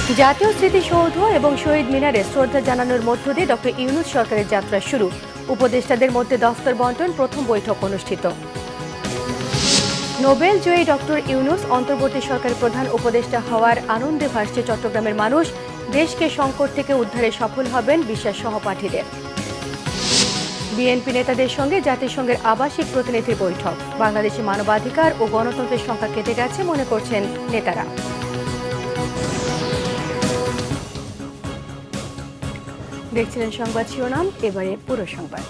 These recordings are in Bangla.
জাতীয় স্মৃতিসৌধ এবং শহীদ মিনারে শ্রদ্ধা জানানোর মধ্য দিয়ে ডক্টর ইউনূস সরকারের যাত্রা শুরু। উপদেষ্টাদের মধ্যে দফতর বন্টন, প্রথম বৈঠক অনুষ্ঠিত। নোবেল জয়ী ডক্টর ইউনূস অন্তর্বর্তী সরকারের প্রধান উপদেষ্টা হওয়ার আনন্দে ভাসছে চট্টগ্রামের মানুষ। দেশকে সংকট থেকে উদ্ধারে সফল হবেন বিশ্বাস সহপাঠীদের। বিএনপি নেতাদের সঙ্গে জাতিসংঘের আবাসিক প্রতিনিধির বৈঠক। বাংলাদেশে মানবাধিকার ও গণতন্ত্রের সংখ্যা কেটে গেছে মনে করছেন নেতারা। দেখছিলেন সংবাদ শিরোনাম, এবারে পুরো সংবাদ।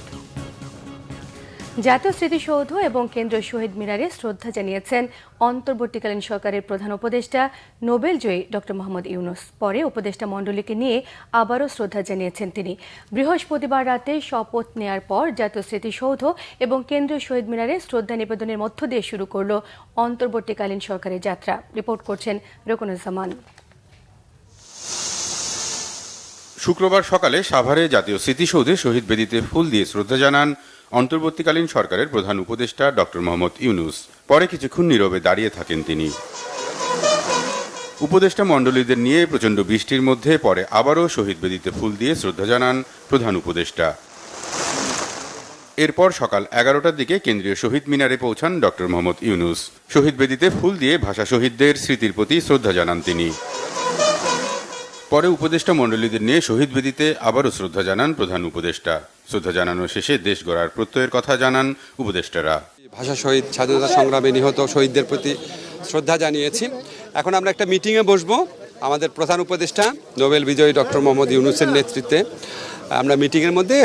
জাতীয় স্মৃতিসৌধ এবং কেন্দ্রীয় শহীদ মিনারে শ্রদ্ধা জানিয়েছেন অন্তর্বর্তীকালীন সরকারের প্রধান উপদেষ্টা নোবেল জয়ী ডক্টর মোহাম্মদ ইউনূস। পরে উপদেষ্টা মণ্ডলীকে নিয়ে আবারও শ্রদ্ধা জানিয়েছেন তিনি। বৃহস্পতিবার রাতে শপথ নেয়ার পর জাতীয় স্মৃতিসৌধ এবং কেন্দ্রীয় শহীদ মিনারে শ্রদ্ধা নিবেদনের মধ্য দিয়ে শুরু করল অন্তর্বর্তীকালীন সরকারের যাত্রা। রিপোর্ট করছেন রকুনুজ্জামান। শুক্রবার সকালে সাভারে জাতীয় স্মৃতিসৌধে শহীদ বেদিতে ফুল দিয়ে শ্রদ্ধা জানান অন্তর্বর্তীকালীন সরকারের প্রধান উপদেষ্টা ডক্টর মোহাম্মদ ইউনূস। পরে কিছুক্ষণ নীরবে দাঁড়িয়ে থাকেন তিনি। উপদেষ্টা মণ্ডলীদের নিয়ে প্রচণ্ড বৃষ্টির মধ্যে পরে আবারও শহীদ বেদিতে ফুল দিয়ে শ্রদ্ধা জানান প্রধান উপদেষ্টা। এরপর সকাল 11টার দিকে কেন্দ্রীয় শহীদ মিনারে পৌঁছান ডক্টর মোহাম্মদ ইউনূস। শহীদ বেদিতে ফুল দিয়ে ভাষা শহীদদের স্মৃতির প্রতি শ্রদ্ধা জানান তিনি। পরে উপদেষ্টা মণ্ডলীদের নিয়ে শহীদ বেদিতে আবারও শ্রদ্ধা জানান প্রধান উপদেষ্টা। শ্রদ্ধা জানানো শেষে দেশ গড়ার প্রত্যয়ের কথা জানান উপদেষ্টারা। ভাষা শহীদ, স্বাধীনতা সংগ্রামে নিহত শহীদদের প্রতি শ্রদ্ধা জানিয়েছি। এখন আমরা একটা মিটিংয়ে বসবো আমাদের প্রধান উপদেষ্টা নোবেল বিজয়ী ডক্টর মোহাম্মদ ইউনূসের নেতৃত্বে। আমরা মিটিংয়ের মধ্যে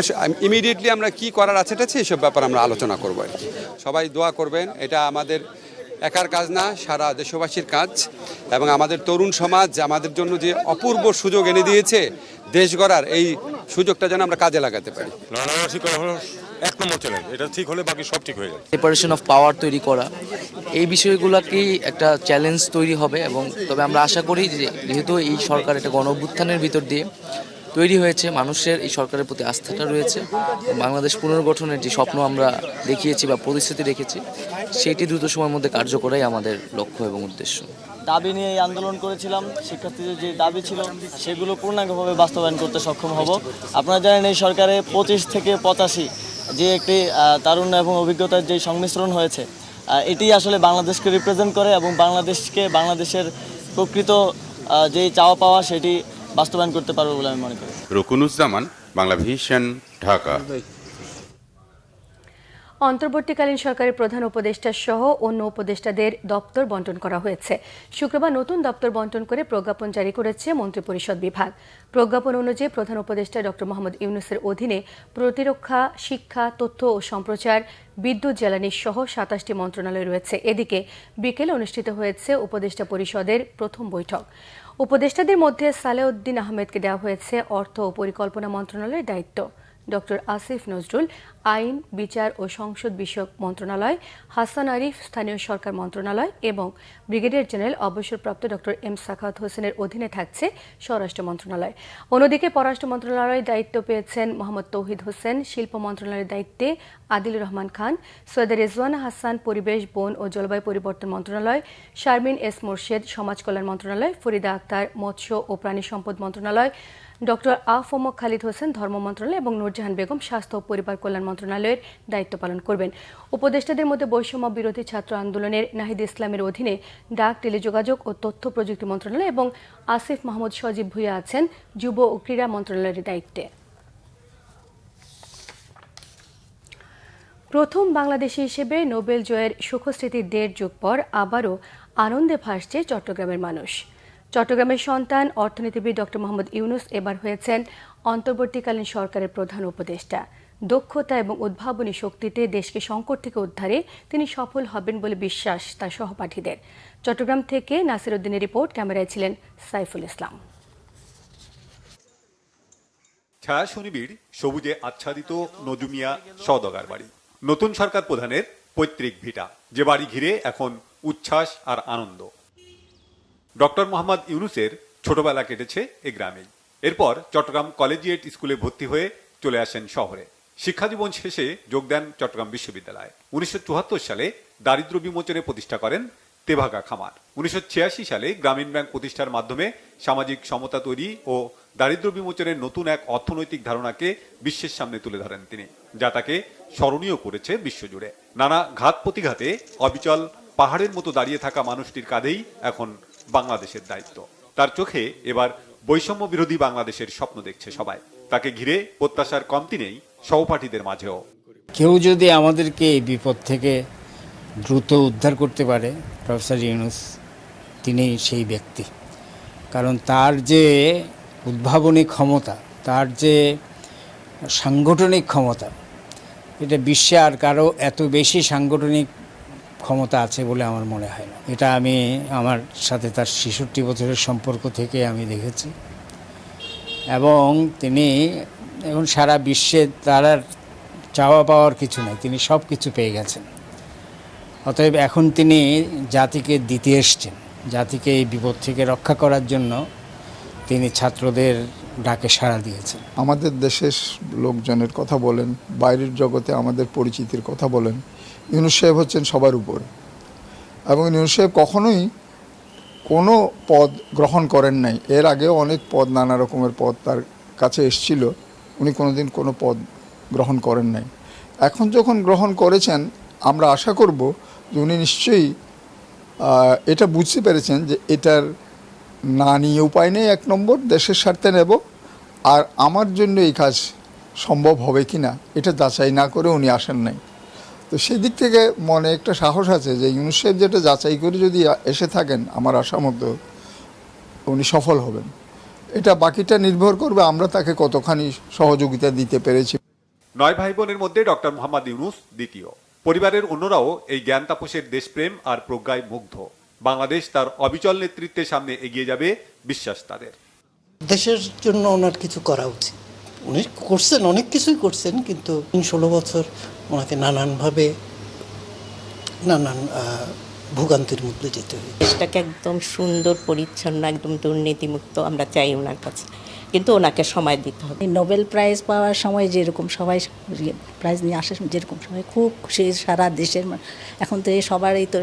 ইমিডিয়েটলি আমরা কি করার আছে এসব ব্যাপারে আমরা আলোচনা করবো আর কি। সবাই দোয়া করবেন, এটা আমাদের একার কাজ না, সারা দেশবাসীর কাজ। এবং আমাদের তরুণ সমাজ আমাদের জন্য যে অপূর্ব সুযোগ এনে দিয়েছে দেশ গড়ার, এই সুযোগটা যেন আমরা কাজে লাগাতে পারি। এক নম্বর চ্যালেঞ্জ, এটা ঠিক হলে বাকি সব ঠিক হয়ে যাবে। সেপারেশন অফ পাওয়ার তৈরি করা, এই বিষয়গুলোকেই একটা চ্যালেঞ্জ তৈরি হবে। এবং তবে আমরা আশা করি যে যেহেতু এই সরকার একটা গণ অভ্যুত্থানের ভিতর দিয়ে তৈরি হয়েছে, মানুষের এই সরকারের প্রতি আস্থাটা রয়েছে, বাংলাদেশ পুনর্গঠনের যে স্বপ্ন আমরা দেখিয়েছি বা প্রতিশ্রুতি রেখেছি, সেটি দ্রুত সময়ের মধ্যে কার্যকরাই আমাদের লক্ষ্য এবং উদ্দেশ্য। দাবি নিয়ে এই আন্দোলন করেছিলাম, শিক্ষার্থীদের যে দাবি ছিল সেগুলো পূর্ণাঙ্গভাবে বাস্তবায়ন করতে সক্ষম হব। আপনারা জানেন এই সরকারে 25 থেকে 85 যে একটি তারুণ্য এবং অভিজ্ঞতার যে সংমিশ্রণ হয়েছে, এটি আসলে বাংলাদেশকে রিপ্রেজেন্ট করে এবং বাংলাদেশের প্রকৃত যে চাওয়া পাওয়া সেটি বাস্তবায়ন করতে পারবে বলে আমি মনে করি। রকুনুজ্জামান, বাংলা ভিশন, ঢাকা। অন্তর্বর্তীকালীন সরকারের প্রধান উপদেষ্টা সহ অন্য উপদেষ্টাদের দপ্তর বন্টন করা হয়েছে। শুক্রবার নতুন দপ্তর বন্টন করে প্রজ্ঞাপন জারি করেছে মন্ত্রিপরিষদ বিভাগ। প্রজ্ঞাপন অনুযায়ী প্রধান উপদেষ্টা ডক্টর মোহাম্মদ ইউনূসের অধীনে প্রতিরক্ষা, শিক্ষা, তথ্য ও সম্প্রচার, বিদ্যুৎ, জ্বালানি সহ 27টি মন্ত্রণালয় রয়েছে। এদিকে বিকেলে অনুষ্ঠিত হয়েছে উপদেষ্টা পরিষদের প্রথম বৈঠক। উপদেষ্টাদের মধ্যে সালেউদ্দিন আহমেদকে দেওয়া হয়েছে অর্থ ও পরিকল্পনা মন্ত্রণালয়ের দায়িত্ব। ডক্টর আসিফ নজরুল আইন, বিচার ও সংসদ বিষয়ক মন্ত্রণালয়, হাসান আরিফ স্থানীয় সরকার মন্ত্রণালয় এবং ব্রিগেডিয়ার জেনারেল অবসরপ্রাপ্ত ডক্টর এম সাখাওয়াত হোসেনের অধীনে থাকছে স্বরাষ্ট্র মন্ত্রণালয়। অন্যদিকে পররাষ্ট্র মন্ত্রণালয়ের দায়িত্ব পেয়েছেন মোহাম্মদ তৌহিদ হোসেন, শিল্প মন্ত্রণালয়ের দায়িত্বে আদিলুর রহমান খান, সৈয়দ রেজওয়ানা হাসান পরিবেশ, বন ও জলবায়ু পরিবর্তন মন্ত্রণালয়, শারমিন এস মোর্শেদ সমাজ কল্যাণ মন্ত্রণালয়, ফরিদা আক্তার মৎস্য ও প্রাণী সম্পদ মন্ত্রণালয়, ডক্টর আফম খালিদ হোসেন ধর্ম মন্ত্রণালয় এবং নূরজাহান বেগম স্বাস্থ্য ও পরিবার কল্যাণ মন্ত্রণালয়ের দায়িত্ব পালন করবেন। উপদেষ্টাদের মধ্যে বৈষম্য বিরোধী ছাত্র আন্দোলনের নাহিদ ইসলামের অধীনে ডাক, টেলিযোগাযোগ ও তথ্য প্রযুক্তি মন্ত্রণালয় এবং আসিফ মাহমুদ সজীব ভুঁইয়া আছেন যুব ও ক্রীড়া মন্ত্রণালয়ের দায়িত্বে। প্রথম বাংলাদেশি হিসেবে নোবেল জয়ের সুখস্মৃতির 1.5 যুগ পর আবারও আনন্দে ভাসছে চট্টগ্রামের মানুষ। চট্টগ্রামের সন্তান অর্থনীতিবিদ ডক্টর মোহাম্মদ ইউনূস এবার হয়েছেন অন্তর্বর্তীকালীন সরকারের প্রধান উপদেষ্টা। দক্ষতা এবং উদ্ভাবনী শক্তিতে দেশকে সংকট থেকে উদ্ধারে তিনি সফল হবেন বলে বিশ্বাস তার সহপাঠীদের। চট্টগ্রাম থেকে নাসির উদ্দিনের রিপোর্ট, ক্যামেরায় ছিলেন সাইফুল ইসলাম। ছায়া সুনিবিড় সবুজে আচ্ছাদিত নজুমিয়া সওদাগর বাড়ি, নতুন সরকার প্রধানের পৈতৃক ভিটা, যে বাড়ি ঘিরে এখন উচ্ছ্বাস আর আনন্দ। ডক্টর মোহাম্মদ ইউনূসের ছোটবেলা কেটেছে এই গ্রামেই। এরপর চট্টগ্রাম কলেজিয়েট স্কুলে ভর্তি হয়ে চলে আসেন শহরে। শিক্ষাজীবন শেষে যোগ দেন চট্টগ্রাম বিশ্ববিদ্যালয়ে। 1974 সালে দারিদ্র্য বিমোচনে প্রতিষ্ঠা করেন তেভাগা খামার। 1986 সালে গ্রামীণ ব্যাংক প্রতিষ্ঠার মাধ্যমে সামাজিক সমতা তৈরি ও দারিদ্র্য বিমোচনের নতুন এক অর্থনৈতিক ধারণাকে বিশ্বের সামনে তুলে ধরেন তিনি, যা তাকে স্মরণীয় করেছে বিশ্বজুড়ে। নানা ঘাত প্রতিঘাতে অবিচল পাহাড়ের মতো দাঁড়িয়ে থাকা মানুষটির কাঁধেই এখন বাংলাদেশের দায়িত্ব। তার চোখে এবার বৈষম্য বিরোধী বাংলাদেশের স্বপ্ন দেখছে সবাই। তাকে ঘিরে প্রত্যাশার কমতি নেই সহপাঠীদের মাঝেও। কেউ যদি আমাদেরকে এই বিপদ থেকে দ্রুত উদ্ধার করতে পারে, প্রফেসর ইউনূস তিনি সেই ব্যক্তি। কারণ তার যে উদ্ভাবনী ক্ষমতা, তার যে সাংগঠনিক ক্ষমতা, এটা বিশ্বে আর কারো এত বেশি সাংগঠনিক ক্ষমতা আছে বলে আমার মনে হয় না। এটা আমি আমার সাথে তার ৬৬ বছরের সম্পর্ক থেকে আমি দেখেছি। এবং তিনি এখন সারা বিশ্বে তার আর চাওয়া পাওয়ার কিছু নেই, তিনি সব কিছু পেয়ে গেছেন। অতএব এখন তিনি জাতিকে দিতে এসছেন, জাতিকে এই বিপদ থেকে রক্ষা করার জন্য তিনি ছাত্রদের ডাকে সাড়া দিয়েছেন। আমাদের দেশের লোকজনের কথা বলেন, বাইরের জগতে আমাদের পরিচিতির কথা বলেন, ইউনূস সাহেব হচ্ছেন সবার উপর। এবং ইউনূস সাহেব কখনোই কোনো পদ গ্রহণ করেন নাই। এর আগেও অনেক পদ, নানা রকমের পদ তার কাছে এসেছিল, উনি কোনোদিন কোনো পদ গ্রহণ করেন নাই। এখন যখন গ্রহণ করেছেন, আমরা আশা করব যে উনি নিশ্চয়ই এটা বুঝতে পেরেছেন যে এটার না নিয়ে উপায় নেই। এক নম্বর, দেশের স্বার্থে নেব, আর আমার জন্য এই কাজ সম্ভব হবে কি না এটা যাচাই না করে উনি আসেন নাই। তো সেই দিক থেকে মনে একটা সাহস আছে যে ইউনূস সাহেব যেটা যাচাই করে যদি এসে থাকেন, আমার আশা মতো উনি সফল হবেন। এটা বাকিটা নির্ভর করবে আমরা তাকে কতখানি সহযোগিতা দিতে পেরেছি। 9 ভাই বোনের মধ্যে ডক্টর মোহাম্মদ ইউনূস দ্বিতীয়। পরিবারের অন্যরাও এই জ্ঞান তাপসের দেশপ্রেম আর প্রজ্ঞায় মুগ্ধ। বাংলাদেশ তার অবিচল নেতৃত্বের সামনে এগিয়ে যাবে বিশ্বাস তাদের। দেশের জন্য ওনার কিছু করা উচিত। উনি করছেন, অনেক কিছুই করছেন, কিন্তু 16 বছর ওনাকে নানানভাবে নানান ভোগান্তির মধ্যে যেতে হয়। দেশটাকে একদম সুন্দর পরিচ্ছন্ন, একদম দুর্নীতিমুক্ত আমরা চাই ওনার কাছে, কিন্তু ওনাকে সময় দিতে হবে। নোবেল প্রাইজ পাওয়ার সময় যেরকম সবাই প্রাইজ নিয়ে আসে, যেরকম সবাই খুব খুশি, সারা দেশের এখন তো সবারই তো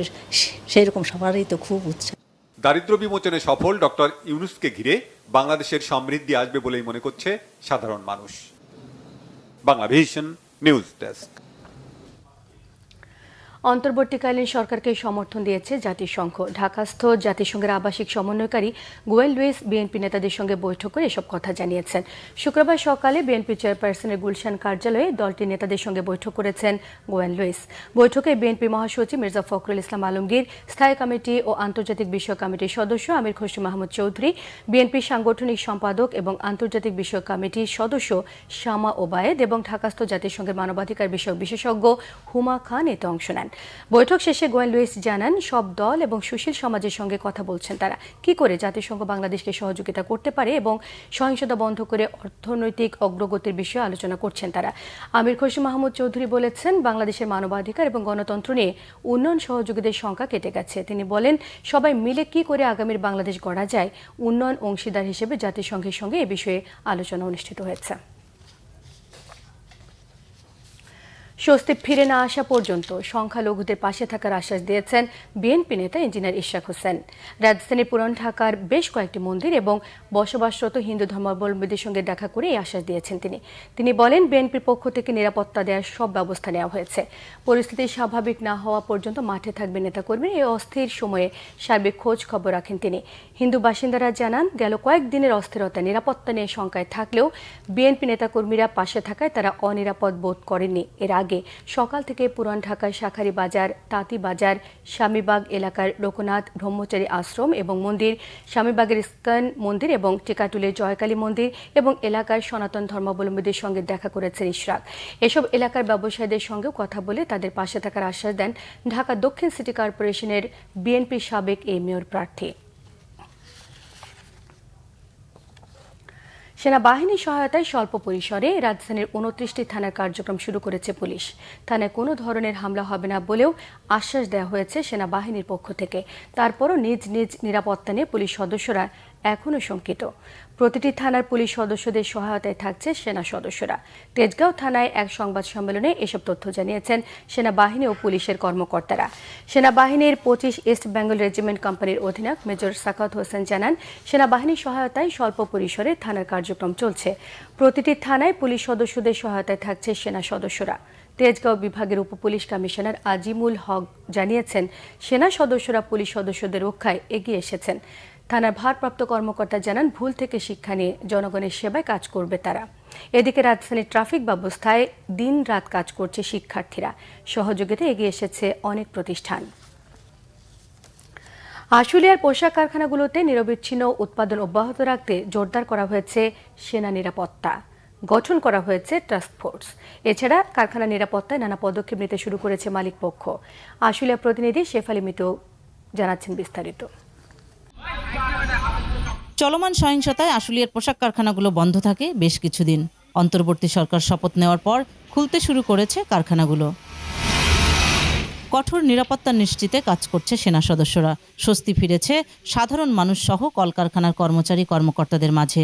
সেই রকম, সবারই তো খুব উৎসাহ। দারিদ্র্য বিমোচনে সফল ডক্টর ইউনূসকে ঘিরে বাংলাদেশের সমৃদ্ধি আসবে বলেই মনে করছে সাধারণ মানুষ। Banglavision news desk. অন্তর্বর্তীকালীন সরকারকে সমর্থন দিয়েছে জাতিসংঘ। ঢাকাস্থ জাতিসংঘের আবাসিক সমন্বয়কারী গোয়েন লুইস বিএনপি নেতাদের সঙ্গে বৈঠক করে এসব কথা জানিয়েছেন। শুক্রবার সকালে বিএনপি চেয়ারপারসনের গুলশান কার্যালয়ে দলটির নেতাদের সঙ্গে বৈঠক করেছেন গোয়েন লুইস। বৈঠকে বিএনপি মহাসচিব মির্জা ফখরুল ইসলাম আলমগীর, স্থায়ী কমিটি ও আন্তর্জাতিক বিষয়ক কমিটির সদস্য আমির খসরু মাহমুদ চৌধুরী, বিএনপির সাংগঠনিক সম্পাদক এবং আন্তর্জাতিক বিষয়ক কমিটির সদস্য শামা ওবায়েদ এবং ঢাকাস্থ জাতিসংঘের মানবাধিকার বিষয়ক বিশেষজ্ঞ হুমা খান এতে অংশ নেন। বৈঠক শেষে গোয়েন লুইস জানান, সব দল এবং সুশীল সমাজের সঙ্গে কথা বলছেন তারা, কি করে জাতিসংঘ বাংলাদেশকে সহযোগিতা করতে পারে এবং সহিংসতা বন্ধ করে অর্থনৈতিক অগ্রগতির বিষয়ে আলোচনা করছেন তারা। আমির খসরু মাহমুদ চৌধুরী বলেছেন, বাংলাদেশের মানবাধিকার এবং গণতন্ত্র নিয়ে উন্নয়ন সহযোগীদের সংখ্যা কেটে গেছে। তিনি বলেন, সবাই মিলে কি করে আগামীর বাংলাদেশ গড়া যায়, উন্নয়ন অংশীদার হিসেবে জাতিসংঘের সঙ্গে এ বিষয়ে আলোচনা অনুষ্ঠিত হয়েছে। স্বস্তি ফিরে না আসা পর্যন্ত সংখ্যালঘুদের পাশে থাকার আশ্বাস দিয়েছেন বিএনপি নেতা ইঞ্জিনিয়ার ইশরাক হোসেন। রাজধানীর পুরান ঢাকার বেশ কয়েকটি মন্দির এবং বসবাসরত হিন্দু ধর্মাবলম্বীদের সঙ্গে দেখা করে এই আশ্বাস দিয়েছেন তিনি বলেন, বিএনপির পক্ষ থেকে নিরাপত্তা দেওয়ার সব ব্যবস্থা নেওয়া হয়েছে। পরিস্থিতি স্বাভাবিক না হওয়া পর্যন্ত মাঠে থাকবে নেতাকর্মীরা। এই অস্থির সময়ে সার্বিক খোঁজ খবর রাখেন তিনি। হিন্দু বাসিন্দারা জানান, গেল কয়েকদিনের অস্থিরতা নিরাপত্তা নিয়ে শঙ্কায় থাকলেও বিএনপি নেতাকর্মীরা পাশে থাকায় তারা অনিরাপদ বোধ করেননি। এর আগে সকাল থেকে পুরান ঢাকার শাখারি বাজার, তাঁতি বাজার, স্বামীবাগ এলাকার লোকনাথ ব্রহ্মচারী আশ্রম এবং মন্দির, স্বামীবাগের ইস্কন মন্দির এবং টিকাটুলের জয়কালী মন্দির এবং এলাকার সনাতন ধর্মাবলম্বীদের সঙ্গে দেখা করেছেন ইশরাক। এসব এলাকার ব্যবসায়ীদের সঙ্গেও কথা বলে তাদের পাশে থাকার আশ্বাস দেন ঢাকা দক্ষিণ সিটি কর্পোরেশনের বিএনপির সাবেক এই মেয়র প্রার্থী। সেনাবাহিনীর সহায়তায় স্বল্প পরিসরে রাজধানীর 29টি থানার কার্যক্রম শুরু করেছে পুলিশ। থানায় কোনো ধরনের হামলা হবে না বলেও আশ্বাস দেওয়া হয়েছে সেনাবাহিনীর পক্ষ থেকে। তারপরও নিজ নিজ নিরাপত্তা নিয়ে পুলিশ সদস্যরা এখনও শঙ্কিত। প্রতিটি থানার পুলিশ সদস্যদের সহায়তায় থাকছে সেনা সদস্যরা। তেজগাঁও থানায় এক সংবাদ সম্মেলনে এসব তথ্য জানিয়েছেন সেনাবাহিনী ও পুলিশের কর্মকর্তারা। সেনাবাহিনীর 25 ইস্ট বেঙ্গল রেজিমেন্ট কোম্পানির অধিনায়ক মেজর সাকাত হোসেন জানান, সেনাবাহিনীর সহায়তায় স্বল্প পরিসরে থানার কার্যক্রম চলছে। প্রতিটি থানায় পুলিশ সদস্যদের সহায়তায় থাকছে সেনা সদস্যরা। তেজগাঁও বিভাগের উপপুলিশ কমিশনার আজিমুল হক জানিয়েছেন, সেনা সদস্যরা পুলিশ সদস্যদের রক্ষায় এগিয়ে এসেছেন। থানার ভারপ্রাপ্ত কর্মকর্তা জানান, ভুল থেকে শিক্ষা নিয়ে জনগণের সেবায় কাজ করবে তারা। এদিকে রাজধানীর ট্রাফিক ব্যবস্থায় দিন রাত কাজ করছে শিক্ষার্থীরা। সহযোগিতায় এগিয়ে এসেছে অনেক প্রতিষ্ঠান। আশুলিয়ার পোশাক কারখানাগুলোতে নিরবিচ্ছিন্ন উৎপাদন অব্যাহত রাখতে জোরদার করা হয়েছে সেনা নিরাপত্তা। গঠন করা হয়েছে টাস্ক ফোর্স। এছাড়া কারখানা নিরাপত্তায় নানা পদক্ষেপ নিতে শুরু করেছে মালিক পক্ষ। আশুলিয়া প্রতিনিধি শেফালি মিতু জানাচ্ছেন বিস্তারিত। চলমান সহিংসতায় আশুলিয়ার পোশাক কারখানাগুলো বন্ধ থাকে বেশ কিছুদিন। অন্তর্বর্তী সরকার শপথ নেওয়ার পর খুলতে শুরু করেছে কারখানাগুলো। কঠোর নিরাপত্তা নিশ্চিতে কাজ করছে সেনা সদস্যরা। স্বস্তি ফিরেছে সাধারণ মানুষ সহ কলকারখানার কর্মচারী কর্মকর্তাদের মাঝে।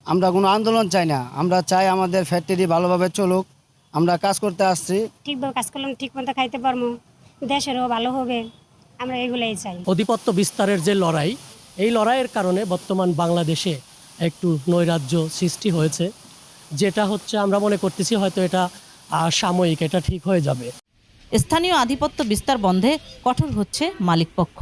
আমরা কোনো আন্দোলন চাই না, আমরা চাই আমাদের ফ্যাক্টরি ভালোভাবে চলুক। আমরা কাজ করতে আসছি, ঠিকভাবে কাজ করলাম, ঠিক মতো খাইতে পারবো, দেশেরও ভালো হবে, আমরা এগুলাই চাই। আধিপত্য বিস্তারের যে লড়াই, এই লড়াইয়ের কারণে বর্তমান বাংলাদেশে একটু নৈরাজ্য সৃষ্টি হয়েছে, যেটা হচ্ছে আমরা মনে করতেছি হয়তো এটা সাময়িক, এটা ঠিক হয়ে যাবে। স্থানীয় আধিপত্য বিস্তার বন্ধে কঠোর হচ্ছে মালিকপক্ষ।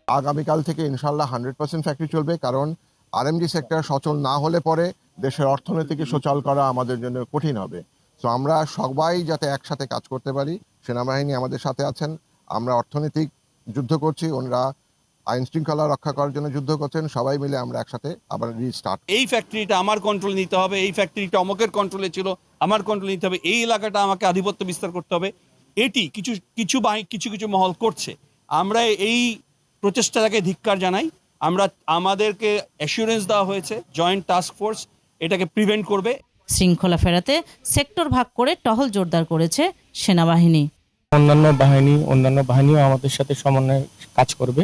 আগামীকাল থেকে ইনশাল্লাহ 100% ফ্যাক্টরি চলবে, কারণ আরএমজি সেক্টর সচল না হলে পরে দেশের অর্থনীতিকে সচল করা আমাদের জন্য কঠিন হবে। তো আমরা সবাই যাতে একসাথে কাজ করতে পারি, সেনাবাহিনী আমাদের সাথে আছেন, আমরা অর্থনৈতিক যুদ্ধ করছি, ওনারা আইন শৃঙ্খলা রক্ষা করার জন্য যুদ্ধ করছেন, সবাই মিলে আমরা একসাথে আবার রিস্টার্ট। এই ফ্যাক্টরিটা আমার কন্ট্রোল নিতে হবে, এই ফ্যাক্টরিটা অমুকের কন্ট্রোলে ছিল, আমার কন্ট্রোল নিতে হবে, এই এলাকাটা আমাকে আধিপত্য বিস্তার করতে হবে। এটি কিছু কিছু মহল করছে। আমরা এই প্রচেষ্টাটাকে ধিক্কার জানাই। আমাদেরকে অ্যাসুরেন্স দেওয়া হয়েছে জয়েন্ট টাস্ক ফোর্স এটাকে প্রিভেন্ট করবে। শৃঙ্খলা ফেরাতে সেক্টর ভাগ করে টহল জোরদার করেছে সেনাবাহিনী। অন্যান্য বাহিনীও আমাদের সাথে সমন্বয়ে কাজ করবে।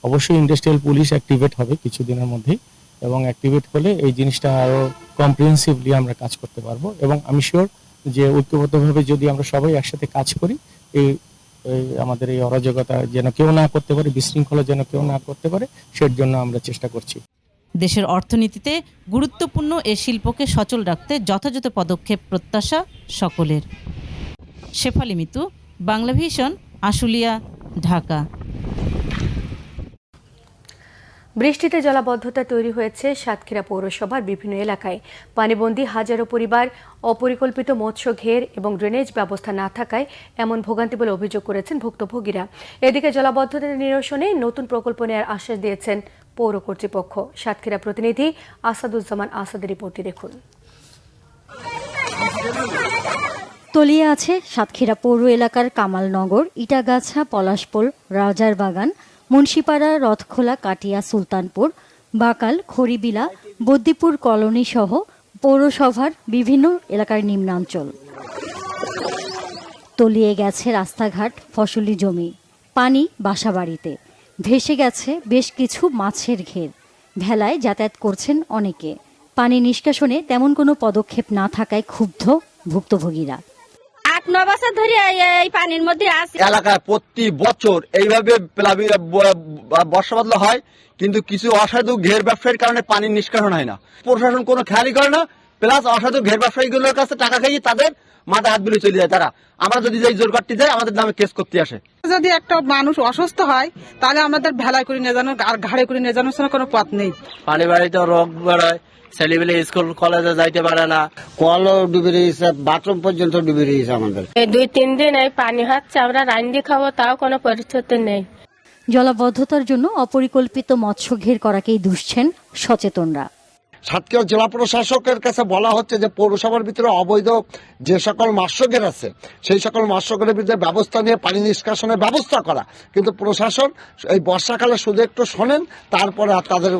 অবশ্যই ইন্ডাস্ট্রিয়াল পুলিশ অ্যাক্টিভেট হবে কিছুদিনের মধ্যেই, এবং অ্যাক্টিভেট হলে এই জিনিসটা আরও কম্প্রিহেন্সিভলি আমরা কাজ করতে পারবো। এবং আমি শিওর যে ঐক্যবদ্ধভাবে যদি আমরা সবাই একসাথে কাজ করি, আমাদের এই অরাজকতা যেন কেউ না করতে পারে, বিশৃঙ্খলা যেন কেউ না করতে পারে, সের জন্য আমরা চেষ্টা করছি। দেশের অর্থনীতিতে গুরুত্বপূর্ণ এ শিল্পকে সচল রাখতে যথাযথ পদক্ষেপ প্রত্যাশা সকলের। শেফালি মিতু, বাংলাভিশন, আশুলিয়া, ঢাকা। বৃষ্টিতে জলাবদ্ধতা তৈরি হয়েছে সাতক্ষীরা পৌরসভার বিভিন্ন এলাকায়। পানিবন্দী হাজারো পরিবার, অপরিকল্পিত মৎস্য ঘের এবং ড্রেনেজ ব্যবস্থা না থাকায় এমন ভোগান্তি বলে অভিযোগ করেছেন ভুক্তভোগীরা। এদিকে জলাবদ্ধতা নিরসনে নতুন প্রকল্প নেওয়ার আশ্বাস দিয়েছেন পৌর কর্তৃপক্ষ। সাতক্ষীরা প্রতিনিধি আসাদুজ্জামান আসাদের রিপোর্টটি দেখুন। তলিয়ে আছে সাতক্ষীরা পৌর এলাকার কামালনগর, ইটাগাছা, পলাশপোল, রাজারবাগান, মুন্সিপাড়া, রথখোলা, কাটিয়া, সুলতানপুর, বাকাল, খড়িবিলা, বদ্দিপুর কলোনি সহ পৌরসভার বিভিন্ন এলাকার নিম্নাঞ্চল। তলিয়ে গেছে রাস্তাঘাট, ফসলি জমি, পানি বাসাবাড়িতে, ভেসে গেছে বেশ কিছু মাছের ঘের। ভেলায় যাতায়াত করছেন অনেকে। পানি নিষ্কাশনে তেমন কোনো পদক্ষেপ না থাকায় ক্ষুব্ধ ভুক্তভোগীরা। 8-9 বছর ধরে এই পানির মধ্যে আছে। এলাকায় প্রতি বছর এইভাবে বর্ষা বাদলা হয়, কিন্তু কিছু অসাধু ঘের ব্যবসায়ীর কারণে পানির নিষ্কাশন হয় না। প্রশাসন কোনো খেয়ালই করে না, প্লাস অসাধু ঘের ব্যবসায়ীগুলোর কাছে টাকা খাইয়ে তাদের মাথা হাত বুলিয়ে চলে যায়। তারা আমরা যদি যাই জোর কাটতে যাই, আমাদের নামে কেস করতে আসে। যদি একটা মানুষ অসুস্থ হয়, তাহলে আমাদের ভেলায় করে নিয়ে যাওয়ার আর ঘাড়ে করে নিয়ে যাওয়ার কোনো পথ নেই। পানি বাড়িতে রোগ বেরোয়, ছেলেমেলে স্কুল কলেজে যাইতে পারে না, কলও ডুবে রয়েছে, বাথরুম পর্যন্ত ডুবে রয়েছে। আমাদের 2-3 দিন এই পানি হচ্ছে, আমরা রান্দি খাবো, তাও কোনো পরিস্থিতি নেই। জলাবদ্ধতার জন্য অপরিকল্পিত মৎস্য ঘের করাকেই দুষছেন সচেতনরা। সাতক্ষীরা জেলা প্রশাসকের কাছে বলা হচ্ছে যে পৌরসভার ভিতরে অবৈধ যে সকল মাস্যঘের আছে, সেই সকল মাস্যঘেরের বিরুদ্ধে ব্যবস্থা নিয়ে পানি নিষ্কাশনের ব্যবস্থা করা। কিন্তু প্রশাসন এই বর্ষাকালে শুধু একটু শোনেন, তারপরে আর তাদের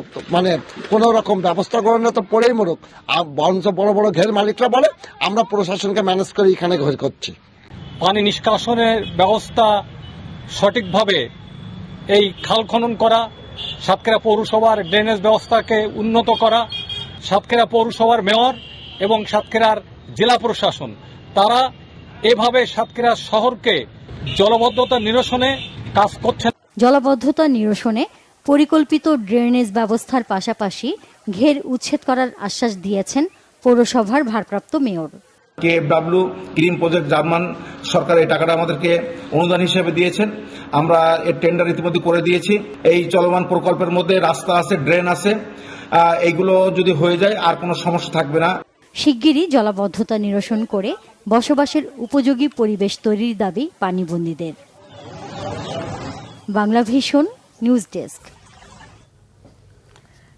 কোনো রকম ব্যবস্থা করেন না, তো পড়েই মরুক। আর বরঞ্চ বড় বড় ঘের মালিকরা বলে আমরা প্রশাসনকে ম্যানেজ করে এখানে ঘের করছি। পানি নিষ্কাশনের ব্যবস্থা সঠিকভাবে এই খাল খনন করা সাতক্ষীরা পৌরসভার ড্রেনেজ ব্যবস্থাকে উন্নত করা, সাতক্ষীরা পৌরসভার মেয়র এবং সাতক্ষীরার জেলা প্রশাসন তারা এভাবে সাতক্ষীরা শহরকে জলাবদ্ধতা নিরসনে কাজ করছেন। জলাবদ্ধতা নিরসনে পরিকল্পিত ড্রেনেজ ব্যবস্থার পাশাপাশি ঘের উচ্ছেদ করার আশ্বাস দিয়েছেন পৌরসভার ভারপ্রাপ্ত mayor. KFW green project German সরকার এই টাকাটা আমাদেরকে অনুদান হিসেবে দিয়েছেন। আমরা এর টেন্ডার ইতিমধ্যে করে দিয়েছি। এই চলমান প্রকল্পের মধ্যে রাস্তা আছে, ড্রেন আছে, এইগুলো যদি হয়ে যায় আর কোনো সমস্যা থাকবে না। শিগগিরই জলাবদ্ধতা নিরসন করে বসবাসের উপযোগী পরিবেশ তৈরির দাবি পানিবন্দীদের। Bangla vision news desk.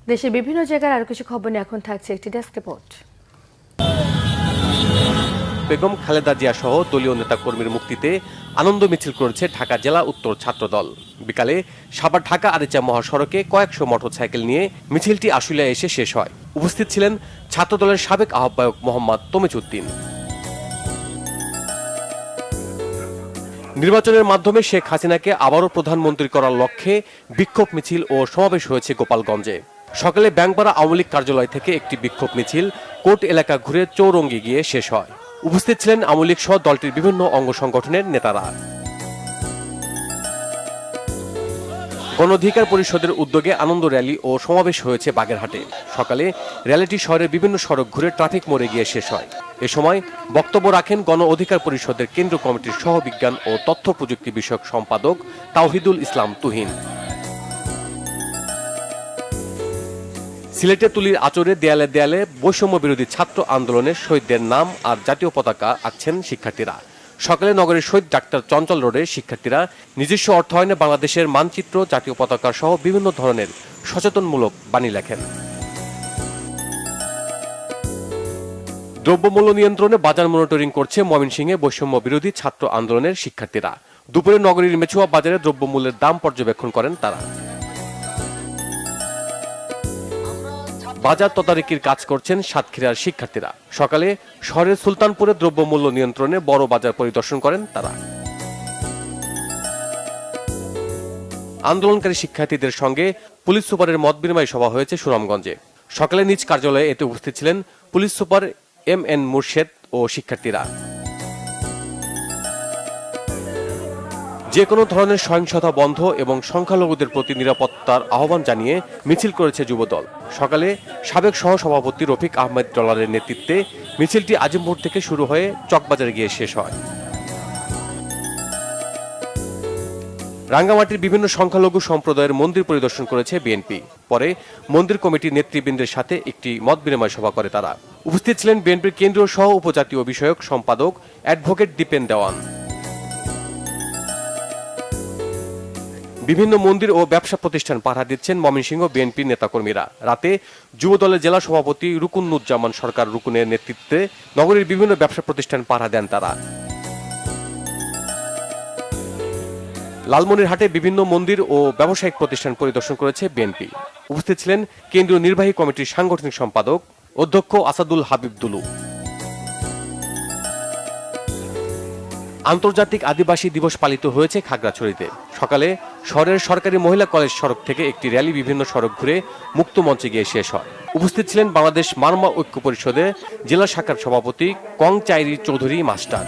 দেশের বিভিন্ন জায়গার আরো কিছু খবর নিয়ে এখন থাকছে একটি ডেস্ক রিপোর্ট। বেগম খালেদা জিয়া সহ দলীয় নেতাকর্মীর মুক্তিতে আনন্দ মিছিল করেছে ঢাকা জেলা উত্তর ছাত্রদল। বিকালে সাভার ঢাকা আরিচা মহাসড়কে কয়েকশো মোটরসাইকেল নিয়ে মিছিলটি আশুলিয়ায় এসে শেষ হয়। উপস্থিত ছিলেন ছাত্রদলের সাবেক আহ্বায়ক মোহাম্মদ তমিজউদ্দিন। নির্বাচনের মাধ্যমে শেখ হাসিনাকে আবারও প্রধানমন্ত্রী করার লক্ষ্যে বিক্ষোভ মিছিল ও সমাবেশ হয়েছে গোপালগঞ্জে। সকালে ব্যাংকপাড়া আওয়ামী লীগ কার্যালয় থেকে একটি বিক্ষোভ মিছিল কোর্ট এলাকা ঘুরে চৌরঙ্গি গিয়ে শেষ হয়। উপস্থিত ছিলেন আওয়ামী লীগ সহ দলটির বিভিন্ন অঙ্গ সংগঠনের নেতারা। গণ অধিকার পরিষদের উদ্যোগে আনন্দ র্যালি ও সমাবেশ হয়েছে বাগেরহাটে। সকালে র্যালিটি শহরের বিভিন্ন সড়ক ঘুরে ট্রাফিক মোড়ে গিয়ে শেষ হয়। এ সময় বক্তব্য রাখেন গণ অধিকার পরিষদের কেন্দ্রীয় কমিটির সহ বিজ্ঞান ও তথ্য প্রযুক্তি বিষয়ক সম্পাদক তাওহিদুল ইসলাম তুহিন। সিলেটে তুলির আচরে দেয়ালে দেয়ালে বৈষম্য বিরোধী ছাত্র আন্দোলনের শহীদদের নাম আর জাতীয় পতাকা আঁকছেন শিক্ষার্থীরা। সকালে নগরের শহীদ ডাক্তার চঞ্চল রোডে শিক্ষার্থীরা নিজস্ব অর্থায়নে বাংলাদেশের মানচিত্র, জাতীয় পতাকা সহ বিভিন্ন ধরনের সচেতনমূলক বাণী লেখেন। দ্রব্যমূল্য নিয়ন্ত্রণে বাজার মনিটরিং করছে ময়মনসিংহে বৈষম্য বিরোধী ছাত্র আন্দোলনের শিক্ষার্থীরা। দুপুরে নগরীর মেছুয়া বাজারে দ্রব্যমূল্যের দাম পর্যবেক্ষণ করেন তারা। বাজার তদারকির কাজ করছেন সাতক্ষীরার শিক্ষার্থীরা। সকালে শহরের সুলতানপুরে দ্রব্যমূল্য নিয়ন্ত্রণে বড় বাজার পরিদর্শন করেন তারা। আন্দোলনকারী শিক্ষার্থীদের সঙ্গে পুলিশ সুপারের মত বিনিময় সভা হয়েছে সুনামগঞ্জে। সকালে নিজ কার্যালয়ে এতে উপস্থিত ছিলেন পুলিশ সুপার MN মুর্শেদ ও শিক্ষার্থীরা। যে কোনো ধরনের সহিংসতা বন্ধ এবং সংখ্যালঘুদের প্রতি নিরাপত্তার আহ্বান জানিয়ে মিছিল করেছে যুবদল। সকালে সাবেক সহসভাপতি রফিক আহমেদ ডলারের নেতৃত্বে মিছিলটি আজিমপুর থেকে শুরু হয়ে চকবাজারে গিয়ে শেষ হয়। রাঙ্গামাটির বিভিন্ন সংখ্যালঘু সম্প্রদায়ের মন্দির পরিদর্শন করেছে বিএনপি। পরে মন্দির কমিটির নেতৃবৃন্দের সাথে একটি মত বিনিময় সভা করে তারা। উপস্থিত ছিলেন বিএনপির কেন্দ্রীয় সহ উপজাতীয় বিষয়ক সম্পাদক অ্যাডভোকেট দীপেন দেওয়ান। বিভিন্ন মন্দির ও ব্যবসা প্রতিষ্ঠান পাহারা দিচ্ছেন ময়মনসিংহ বিএনপির নেতাকর্মীরা। রাতে যুবদলের জেলা সভাপতি রুকুনুজ্জামান সরকার রুকুনের নেতৃত্বে নগরীর বিভিন্ন ব্যবসা প্রতিষ্ঠান পাহারা দেন তারা। লালমনিরহাটে বিভিন্ন মন্দির ও ব্যবসায়িক প্রতিষ্ঠান পরিদর্শন করেছে বিএনপি। উপস্থিত ছিলেন কেন্দ্রীয় নির্বাহী কমিটির সাংগঠনিক সম্পাদক অধ্যক্ষ আসাদুল হাবিব দুলু। আন্তর্জাতিক আদিবাসী দিবস পালিত হয়েছে খাগড়াছড়িতে। সকালে শহরের সরকারি মহিলা কলেজ সড়ক থেকে একটি র্যালি বিভিন্ন সড়ক ঘুরে মুক্ত মঞ্চে গিয়ে শেষ হয়। উপস্থিত ছিলেন বাংলাদেশ মারমা ঐক্য পরিষদের জেলা শাখার সভাপতি কং চাইরি চৌধুরী মাস্টার।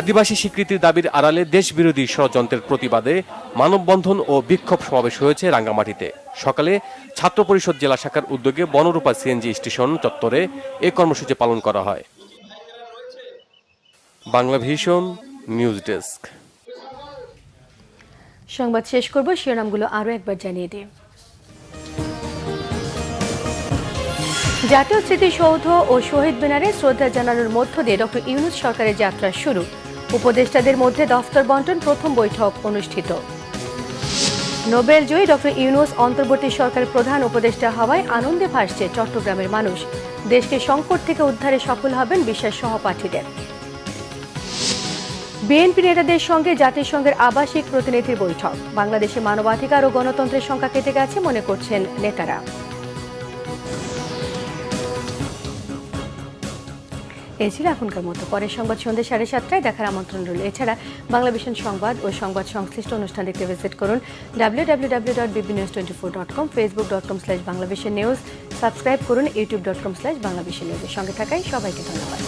আদিবাসী স্বীকৃতির দাবির আড়ালে দেশ বিরোধী ষড়যন্ত্রের প্রতিবাদে মানববন্ধন ও বিক্ষোভ সমাবেশ হয়েছে রাঙ্গামাটিতে। সকালে ছাত্র পরিষদ জেলা শাখার উদ্যোগে বনরূপা সিএনজি স্টেশন চত্বরে এ কর্মসূচি পালন করা হয়। Bangla vision news desk. সংবাদ শেষ করব, শিরোনামগুলো আরো একবার জানিয়ে দিই। জাতীয় স্মৃতিসৌধ ও শহীদ মিনারে শ্রদ্ধা জানানোর মধ্য দিয়ে ডক্টর ইউনূস সরকারের যাত্রা শুরু। উপদেষ্টাদের মধ্যে দফতর বন্টন প্রথম বৈঠক অনুষ্ঠিত। নোবেল জয়ী ডক্টর ইউনূস অন্তর্বর্তী সরকারের প্রধান উপদেষ্টা হওয়ায় আনন্দে ভাসছে চট্টগ্রামের মানুষ। দেশকে সংকট থেকে উদ্ধারে সফল হবেন বিশ্বাস সহপাঠীদের। বিএনপি নেতাদের সঙ্গে জাতিসংঘের আবাসিক প্রতিনিধির বৈঠক। বাংলাদেশে মানবাধিকার ও গণতন্ত্রের সংখ্যা কেটে গেছে মনে করছেন নেতারা। এই ছিল এখনকার মতো। পরের সংবাদ সন্ধ্যে 7:30টায় দেখার আমন্ত্রণ রইল। এছাড়া বাংলাভিশন সংবাদ ও সংবাদ সংশ্লিষ্ট অনুষ্ঠান দেখতে ভিজিট করুন www.bbnews24.com, facebook.com/banglavishnnews, সাবস্ক্রাইব করুন youtube.com/banglavishnnews। সঙ্গে থাকায় সবাইকে ধন্যবাদ।